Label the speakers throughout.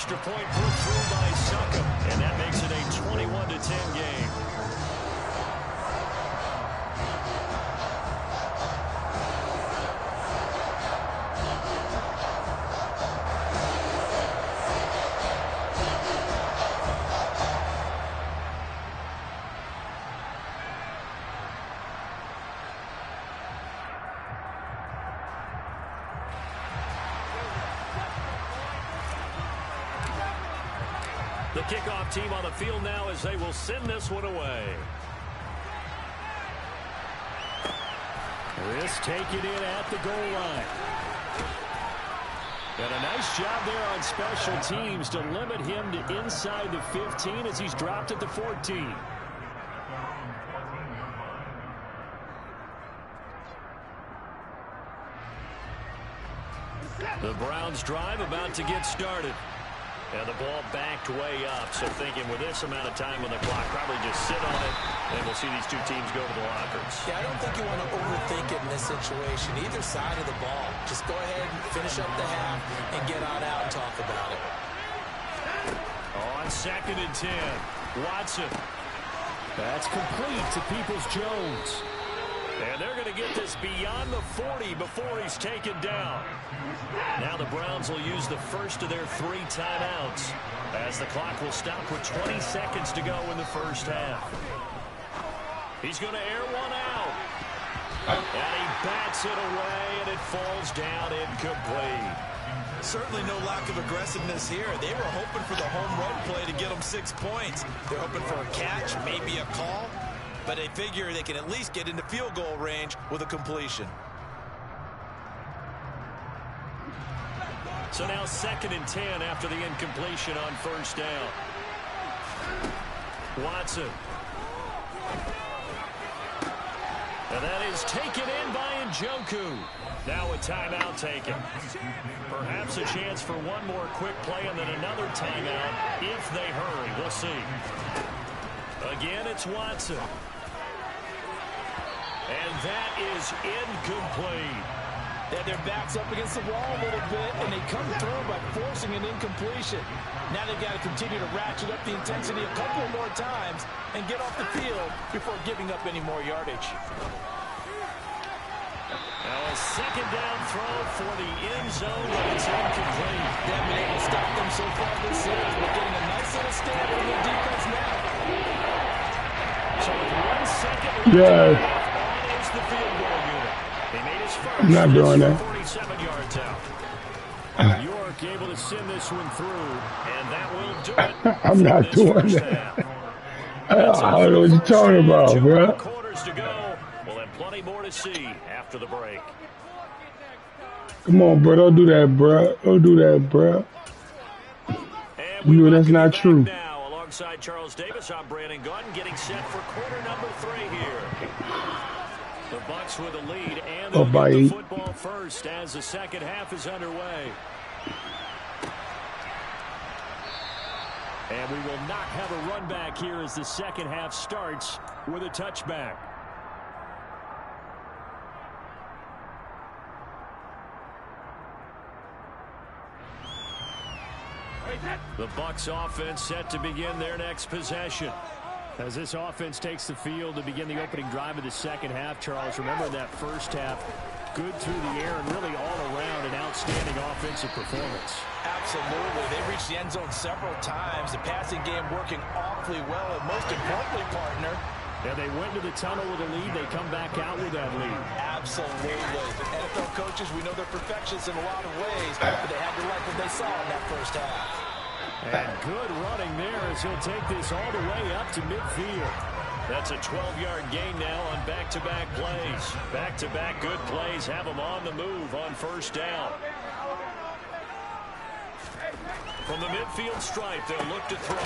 Speaker 1: extra point put through by Suckham, and that makes it a 21-10 game. The kickoff team on the field now as they will send this one away. This taken in at the goal line. And a nice job there on special teams to limit him to inside the 15 as he's dropped at the 14. The Browns drive about to get started. And the ball backed way up. So thinking with this amount of time on the clock, probably just sit on it, and we'll see these two teams go to the lockers.
Speaker 2: Yeah, I don't think you want to overthink it in this situation. Either side of the ball. Just go ahead and finish up the half and get on out and talk about it.
Speaker 1: On 2nd and 10, Watson. That's complete to Peoples-Jones. And they're going to get this beyond the 40 before he's taken down. Now the Browns will use the first of their 3 timeouts as the clock will stop with 20 seconds to go in the first half. He's going to air one out. And he bats it away, and it falls down incomplete.
Speaker 3: Certainly no lack of aggressiveness here. They were hoping for the home run play to get them 6 points. They're hoping for a catch, maybe a call. But they figure they can at least get into field goal range with a completion.
Speaker 1: So now 2nd and 10 after the incompletion on first down. Watson. And that is taken in by Njoku. Now a timeout taken. Perhaps a chance for one more quick play and then another timeout if they hurry. We'll see. Again, it's Watson. And that is incomplete.
Speaker 2: Yeah, their back's up against the wall a little bit, and they come through by forcing an incompletion. Now they've got to continue to ratchet up the intensity a couple more times and get off the field before giving up any more yardage.
Speaker 1: Now a 2nd down throw for the end zone, but it's incomplete.
Speaker 2: They haven't been able to stop them so far this series, but getting a nice little stand on their defense now.
Speaker 1: So with 1 second left, is the field goal unit. They made his first.
Speaker 4: I'm not doing that.
Speaker 1: 47 yards out. York able to send this one through, and that will do it.
Speaker 4: I'm not doing that. I don't know what you're talking about, bro.
Speaker 1: Quarters to go. We'll have plenty more to see after the break.
Speaker 4: Come on, bro. Don't do that, bro. Don't do that, bro. You know that's not true.
Speaker 1: Now, alongside Charles Davis, I'm Brandon Gunn, getting set for quarter number 3 here. The Bucs with a lead, and they'll get the football first as the second half is underway. And we will not have a run back here as the second half starts with a touchback. The Bucs offense set to begin their next possession. As this offense takes the field to begin the opening drive of the second half, Charles, remember that first half, good through the air and really all around an outstanding offensive performance.
Speaker 2: Absolutely. They reached the end zone several times. The passing game working awfully well, and most importantly, partner,
Speaker 1: yeah, they went to the tunnel with a lead. They come back out with that lead.
Speaker 2: Absolutely. NFL coaches, we know they're perfectionists in a lot of ways, but they had to like what they saw in that first half.
Speaker 1: And good running there as he'll take this all the way up to midfield. That's a 12-yard gain now on back-to-back plays. Back-to-back good plays have them on the move on first down. From the midfield stripe, they'll look to throw.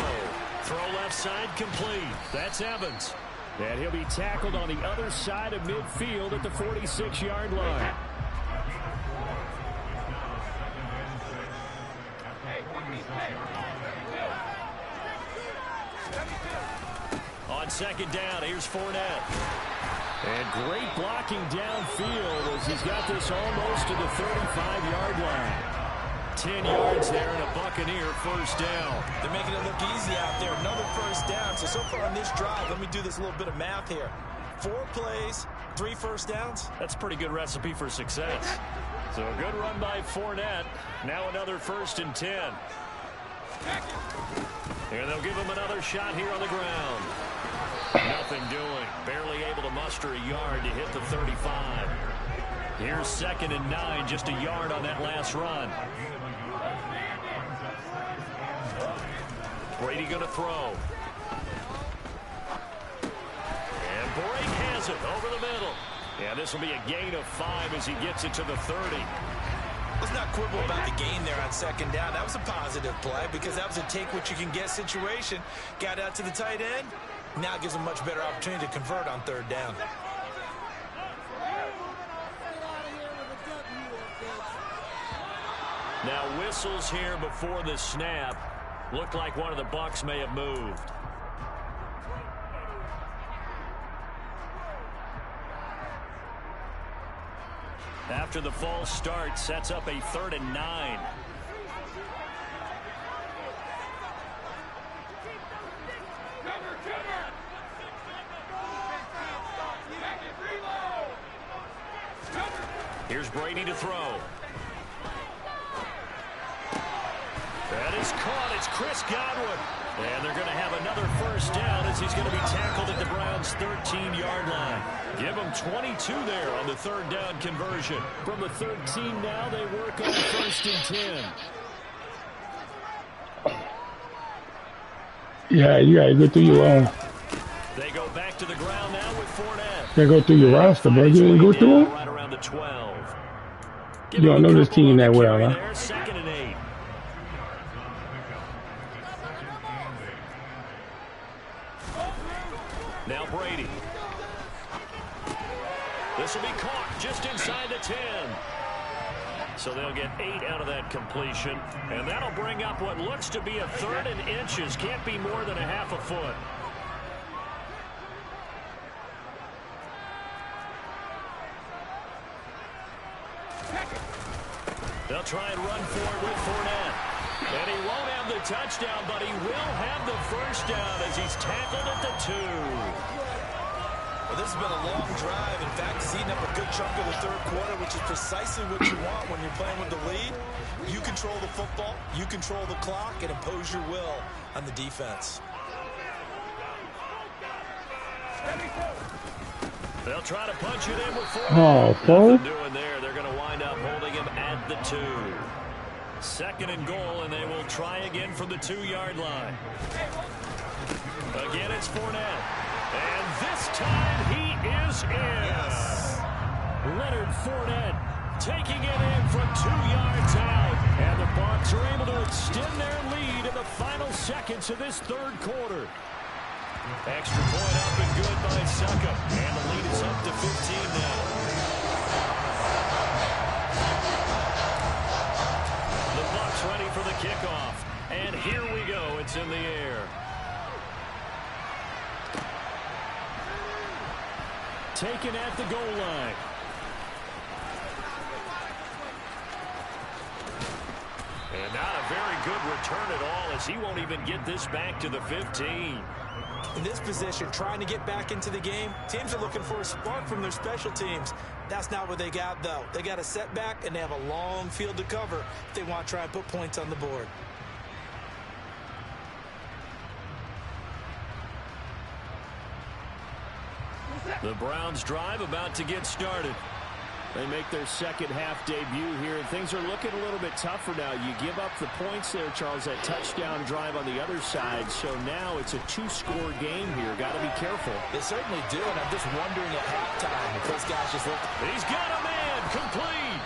Speaker 1: Throw left side complete. That's Evans. And he'll be tackled on the other side of midfield at the 46-yard line. On second down, here's Fournette. And great blocking downfield as he's got this almost to the 35-yard line. 10 yards there and a Buccaneer first down.
Speaker 3: They're making it look easy out there. Another first down. So far on this drive, let me do this little bit of math here. 4 plays, 3 first downs.
Speaker 1: That's a pretty good recipe for success. So a good run by Fournette. Now another 1st and 10. And they'll give him another shot here on the ground. Nothing doing. Barely able to muster a yard to hit the 35. Here's 2nd and 9, just a yard on that last run. Brady going to throw. And Brake has it over the middle. Yeah, this will be a gain of 5 as he gets it to the 30.
Speaker 3: Let's not quibble about the gain there on 2nd down. That was a positive play because that was a take-what-you-can-get situation. Got out to the tight end. Now it gives him a much better opportunity to convert on 3rd down.
Speaker 1: Now whistles here before the snap. Looked like one of the Bucs may have moved. After the false start, sets up a 3rd and 9. Here's Brady to throw. That is caught. It's Chris Godwin. And they're going to have another first down as he's going to be tackled at the Browns' 13-yard line. Give them 22 there on the 3rd down conversion. From the 13 now, they work on 1st and 10.
Speaker 4: Yeah, you got to go through your
Speaker 1: They go back to the ground now with Fournette.
Speaker 4: They go through your roster, bro. You didn't go through them?
Speaker 1: Right around the 12.
Speaker 4: You don't know this team that well, huh?
Speaker 1: There, 2nd and 8. Now Brady. This will be caught just inside the 10. So they'll get 8 out of that completion. And that'll bring up what looks to be a 3rd and inches. Can't be more than a half a foot. They'll try and run for it with Fournette. And he won't have the touchdown, but he will have the first down as he's tackled at the 2.
Speaker 3: Well, this has been a long drive. In fact, he's eaten up a good chunk of the 3rd quarter, which is precisely what you want when you're playing with the lead. You control the football, you control the clock, and impose your will on the defense.
Speaker 1: They'll try to punch it in with Fournette.
Speaker 4: Oh,
Speaker 1: Nothing doing there. They're going to wind up holding him at the 2. 2nd and goal, and they will try again from the 2-yard line. Again, it's Fournette. And this time he is in. Yes. Leonard Fournette taking it in from 2 yards out. And the Bucs are able to extend their lead in the final seconds of this 3rd quarter. Extra point up and good by Suckup. And the lead is up to 15 now. The Bucs ready for the kickoff. And here we go. It's in the air. Taken at the goal line. And not a very good return at all as he won't even get this back to the 15.
Speaker 3: In this position, trying to get back into the game, teams are looking for a spark from their special teams. That's not what they got, though. They got a setback, and they have a long field to cover if they want to try and put points on the board.
Speaker 1: The Browns drive about to get started. They make their 2nd half debut here, and things are looking a little bit tougher now. You give up the points there, Charles, that touchdown drive on the other side. So now it's a 2-score game here. Got to be careful.
Speaker 3: They certainly do, and I'm just wondering at halftime if those guys just look.
Speaker 1: He's got a man complete.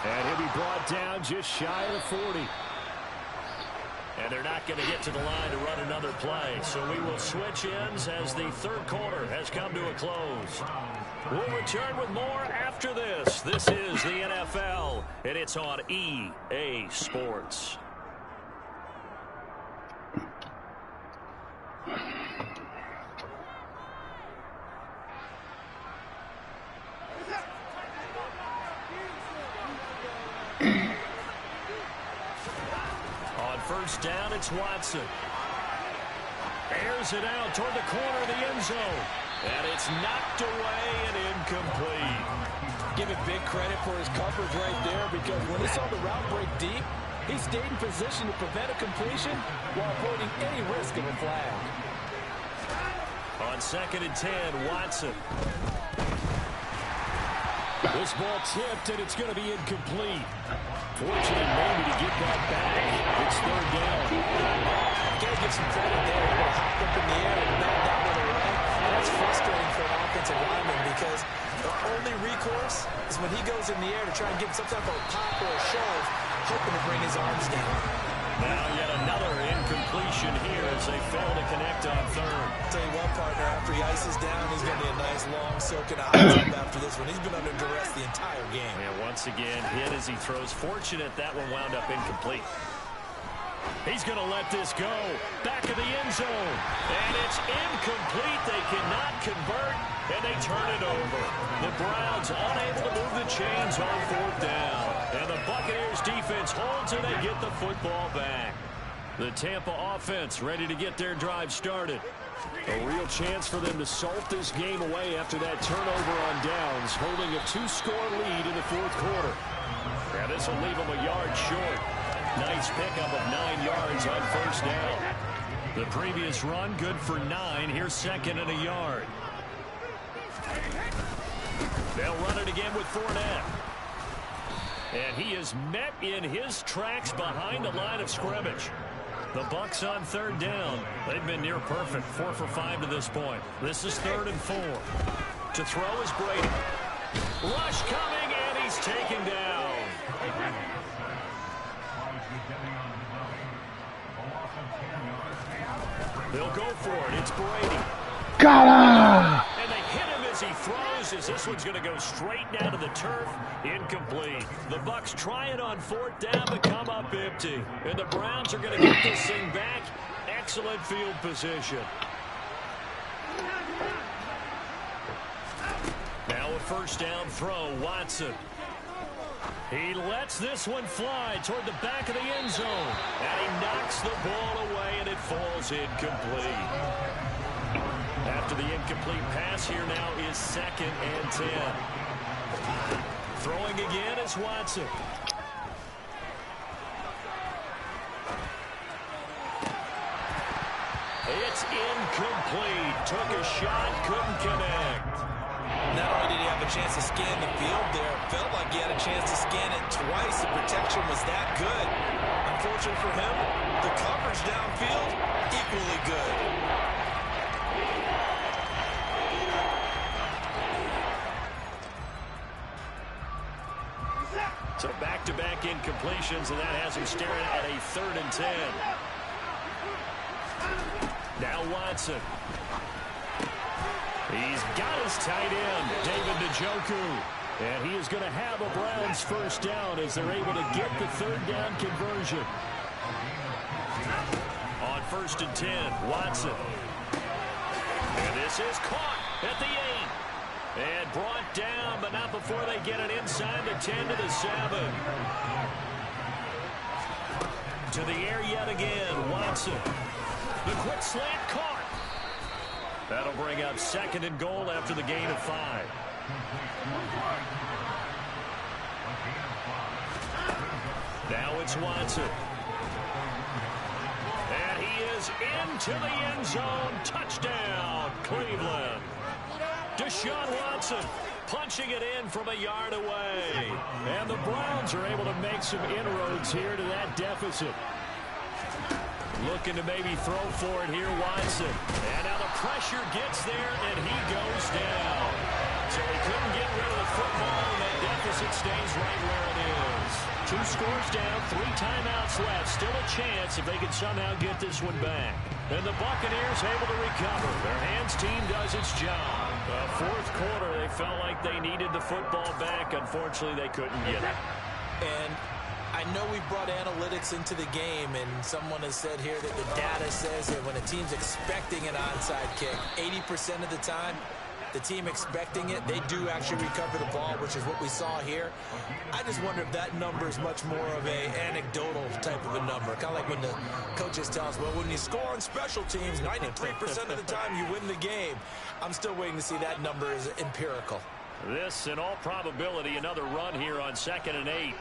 Speaker 1: And he'll be brought down just shy of the 40. And they're not going to get to the line to run another play. So we will switch ends as the 3rd quarter has come to a close. We'll return with more after this. This is the NFL, and it's on EA Sports. first down, it's Watson. Airs it out toward the corner of the end zone. And it's knocked away and incomplete.
Speaker 2: Give it big credit for his coverage right there, because when he saw the route break deep, he stayed in position to prevent a completion while avoiding any risk of a flag.
Speaker 1: On 2nd and 10, Watson. This ball tipped, and it's going to be incomplete. Fortunate maybe to get that back. It's 3rd down.
Speaker 2: Got to give some credit there. He hopped up in the air and knocked that one away. And that's frustrating for an offensive lineman, because the only recourse is when he goes in the air to try and get some type of pop or a shove, hoping to bring his arms down.
Speaker 1: Now yet another incompletion here as they fail to connect on 3rd.
Speaker 3: Tell you what, partner, after he ices down, he's going to be a nice, long, soaking hot tub after this one. He's been under duress the entire game.
Speaker 1: And once again, hit as he throws. Fortunate that one wound up incomplete. He's going to let this go. Back of the end zone. And it's incomplete. They cannot convert, and they turn it over. The Browns unable to move the chains on 4th down. And the Buccaneers defense holds it. They get the football back. The Tampa offense ready to get their drive started. A real chance for them to salt this game away after that turnover on downs, holding a 2-score lead in the 4th quarter. Now this will leave them a yard short. Nice pickup of 9 yards on 1st down. The previous run good for 9. Here's 2nd and a yard. They'll run it again with Fournette. And he is met in his tracks behind the line of scrimmage. The Bucs on 3rd down. They've been near perfect. 4 for 5 to this point. This is 3rd and 4. To throw is Brady. Rush coming, and he's taken down. They'll go for it. It's Brady.
Speaker 4: Got him!
Speaker 1: And they hit him as he throws, as this one's going to go straight down to the turf. Incomplete. The Bucs try it on 4th down, but come up empty. And the Browns are going to get this thing back. Excellent field position. Now a 1st down throw, Watson. He lets this one fly toward the back of the end zone. And he knocks the ball away, and it falls incomplete. After the incomplete pass, here now is 2nd and 10. Throwing again is Watson. It's incomplete. Took a shot, couldn't connect.
Speaker 3: Not only did he have a chance to scan the field there, it felt like he had a chance to scan it twice. The protection was that good. Unfortunately for him, the coverage downfield, equally good.
Speaker 1: So back-to-back incompletions, and that has him staring at a 3rd and 10. Now Watson. He's got his tight end, David Njoku. And he is going to have a Browns 1st down as they're able to get the 3rd down conversion. On 1st and 10, Watson. And this is caught at the 8. And brought down, but not before they get it inside the 10 to the 7. To the air yet again, Watson. The quick slant caught. That'll bring up 2nd and goal after the gain of 5. Now it's Watson. And he is into the end zone. Touchdown, Cleveland. Deshaun Watson punching it in from a yard away. And the Browns are able to make some inroads here to that deficit. Looking to maybe throw for it here, Watson. And now the pressure gets there, and he goes down. So he couldn't get rid of the football, and that deficit stays right where it is. 2 scores down, 3 timeouts left. Still a chance if they can somehow get this one back. And the Buccaneers able to recover. Their hands team does its job. The 4th quarter, they felt like they needed the football back. Unfortunately, they couldn't get it.
Speaker 2: And I know we brought analytics into the game, and someone has said here that the data says that when a team's expecting an onside kick, 80% of the time,
Speaker 3: the team expecting it, they do actually recover the ball, which is what we saw here. I just wonder if that number is much more of a anecdotal type of a number. Kind of like when the coaches tell us, well, when you score on special teams, 93% of the time you win the game. I'm still waiting to see that number is empirical.
Speaker 1: This, in all probability, another run here on 2nd and 8.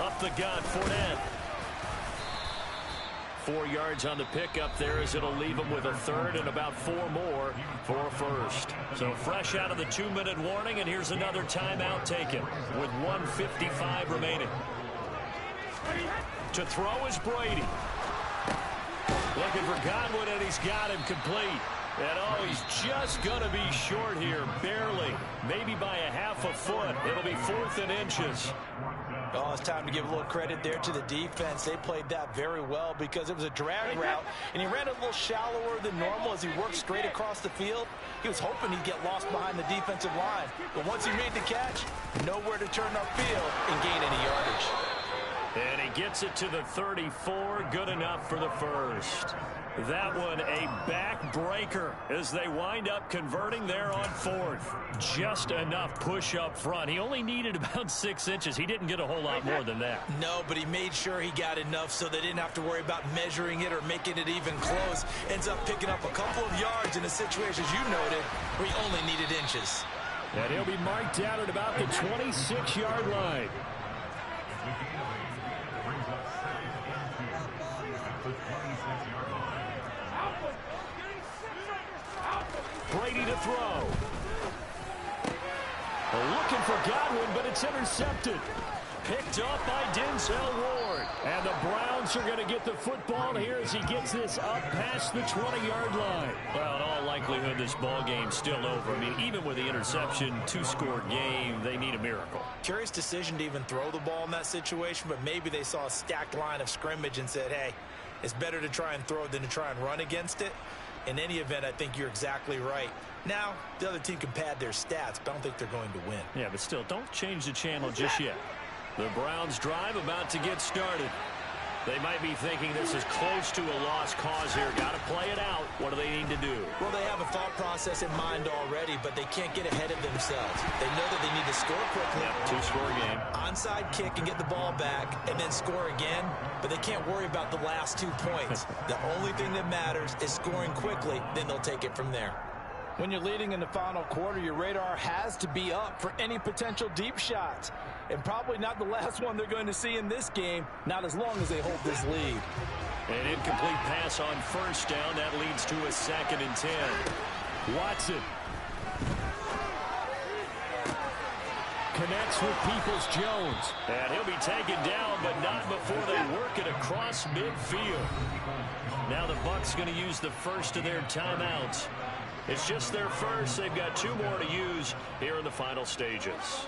Speaker 1: Up the gut, Fournette. 4 yards on the pickup there as it'll leave him with a third and about 4 more for a first. So fresh out of the 2-minute warning, and here's another timeout taken with 1:55 remaining. To throw is Brady. Looking for Godwin, and he's got him complete. And oh, he's just going to be short here, barely. Maybe by a half a foot. It'll be 4th and inches.
Speaker 2: Oh, it's time to give a little credit there to the defense. They played that very well because it was a drag route, and he ran a little shallower than normal as he worked straight across the field. He was hoping he'd get lost behind the defensive line. But once he made the catch, nowhere to turn upfield and gain any yardage.
Speaker 1: And he gets it to the 34, good enough for the first. That one a backbreaker as they wind up converting there on 4th. Just enough push up front. He only needed about 6 inches. He didn't get a whole lot more than that.
Speaker 3: No, but he made sure he got enough so they didn't have to worry about measuring it or making it even close. Ends up picking up a couple of yards in a situation, as you noted, where he only needed inches.
Speaker 1: And he'll be marked down at about the 26-yard line. Brady to throw. Looking for Godwin, but it's intercepted. Picked up by Denzel Ward. And the Browns are going to get the football here as he gets this up past the 20-yard line. Well, in all likelihood, this ball game's still over. I mean, even with the interception, 2-score game, they need a miracle.
Speaker 3: Curious decision to even throw the ball in that situation, but maybe they saw a stacked line of scrimmage and said, hey, it's better to try and throw than to try and run against it. In any event, I think you're exactly right. Now, the other team can pad their stats, but I don't think they're going to win.
Speaker 1: Yeah, but still, don't change the channel just yet. The Browns drive about to get started. They might be thinking this is close to a lost cause here. Got to play it out. What do they need to do?
Speaker 3: Well, they have a thought process in mind already, but they can't get ahead of themselves. They know that they need to score quickly.
Speaker 1: Yeah, 2-score game.
Speaker 3: Onside kick and get the ball back and then score again, but they can't worry about the last 2 points. The only thing that matters is scoring quickly, then they'll take it from there.
Speaker 2: When you're leading in the final quarter, your radar has to be up for any potential deep shots. And probably not the last one they're going to see in this game, not as long as they hold this lead.
Speaker 1: An incomplete pass on first down. That leads to a 2nd and 10. Watson connects with Peoples-Jones. And he'll be taken down, but not before they work it across midfield. Now the Bucs going to use the first of their timeouts. It's just their first. They've got 2 more to use here in the final stages.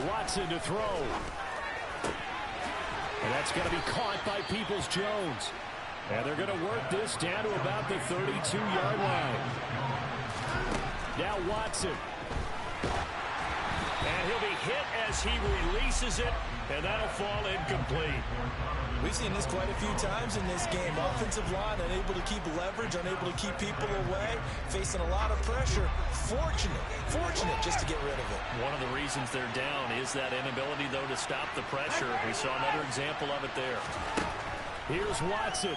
Speaker 1: Watson to throw. And that's going to be caught by Peoples-Jones. And they're going to work this down to about the 32-yard line. Now Watson. And he'll be hit as he releases it, and that'll fall incomplete.
Speaker 3: We've seen this quite a few times in this game. Offensive line unable to keep leverage, unable to keep people away, facing a lot of pressure. Fortunate just to get rid of it.
Speaker 1: One of the reasons they're down is that inability, though, to stop the pressure. We saw another example of it there. Here's Watson.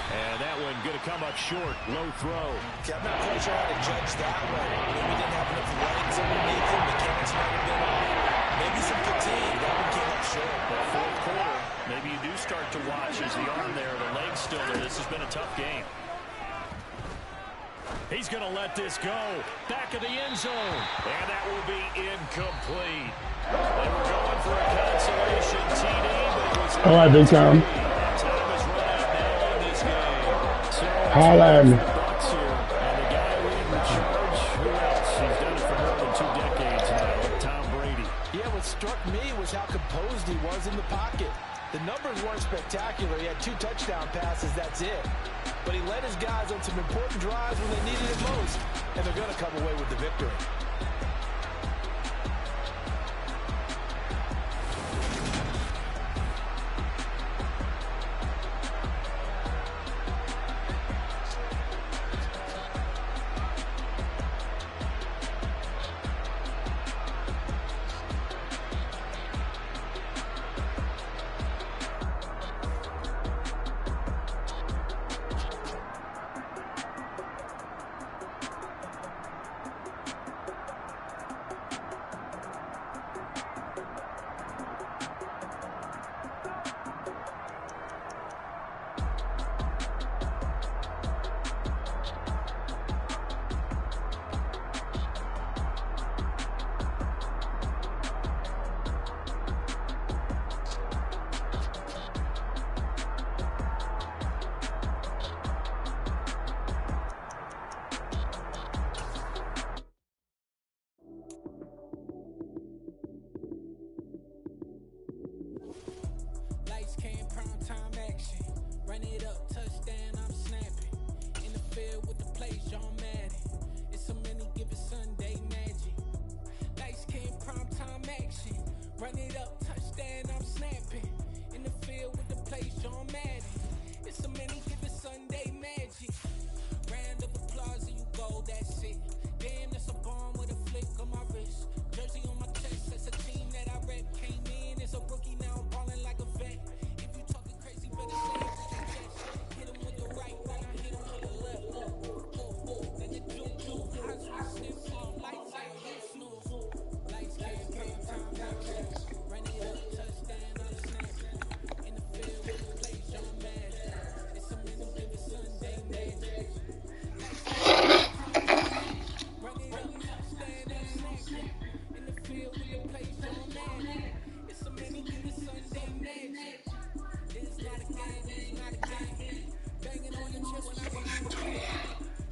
Speaker 1: And that one going to come up short. Low throw.
Speaker 3: Okay, I'm not quite sure how to judge that one. Maybe didn't have enough legs underneath him. Mechanics might have been off. Maybe some fatigue. That one came up short.
Speaker 1: That 4th quarter, maybe you do start to watch as the arm there, the leg's still there. This has been a tough game. He's going to let this go. Back of the end zone. And that will be incomplete. They were going for a consolation TD, but it was...
Speaker 4: All right, big time.
Speaker 1: Time is run out now in this game. So,
Speaker 4: Holla at me.
Speaker 1: Bucs here, and the guy leading the charge, who else? He's done it for more than 2 decades now, Tom Brady.
Speaker 2: Yeah, what struck me was how composed he was in the pocket. The numbers weren't spectacular. He had 2 touchdown passes, that's it. But he led his guys on some important drives when they needed it most, and they're going to come away with the victory.
Speaker 5: Run it up, touchdown, I'm snapping. In the field with the place, John Madden. It's a many given Sunday magic. Round of applause and you go, that's it. Damn, that's a bomb with a flick on my wrist. Jersey on my chest, that's a team that I rep. Came in as a rookie, now I'm balling like a vet. If you talking crazy, better say it with your chest. Hit him with the right, then I hit him with the left. Then the juke, eyes on sniff, lights out, hit snooze. Lights came, time, run it up, touchdown, I'm snapping. In the field with the place, John Madden. It's a minute, give it Sunday magic. Run it up, touchdown, I'm snapping. In the field with the place, John Madden. It's a minute, give it Sunday magic. It's not a game, it's not a game. Banging on your chest when I go on the game.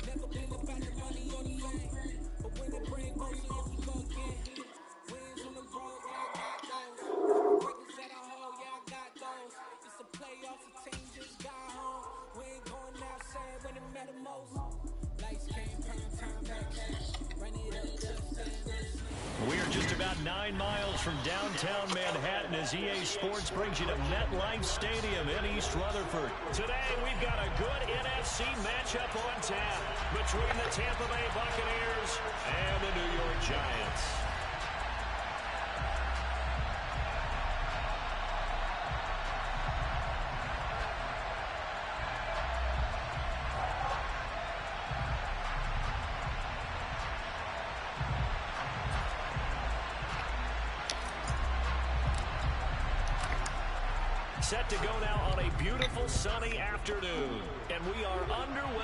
Speaker 5: Never been about the money or the fame. But when it bring motion, here we go again. Wins on the road, yeah, I got those. Breakers at a hole, yeah, I got those. It's a playoffs, the team just got home. We ain't going outside when it matter most. Lights came, prime time action. Run it up, touchdown.
Speaker 1: We are just about 9 miles from downtown Manhattan as EA Sports brings you to MetLife Stadium in East Rutherford. Today, we've got a good NFC matchup on tap between the Tampa Bay Buccaneers and the New York Giants. Set to go now on a beautiful sunny afternoon, and we are underway.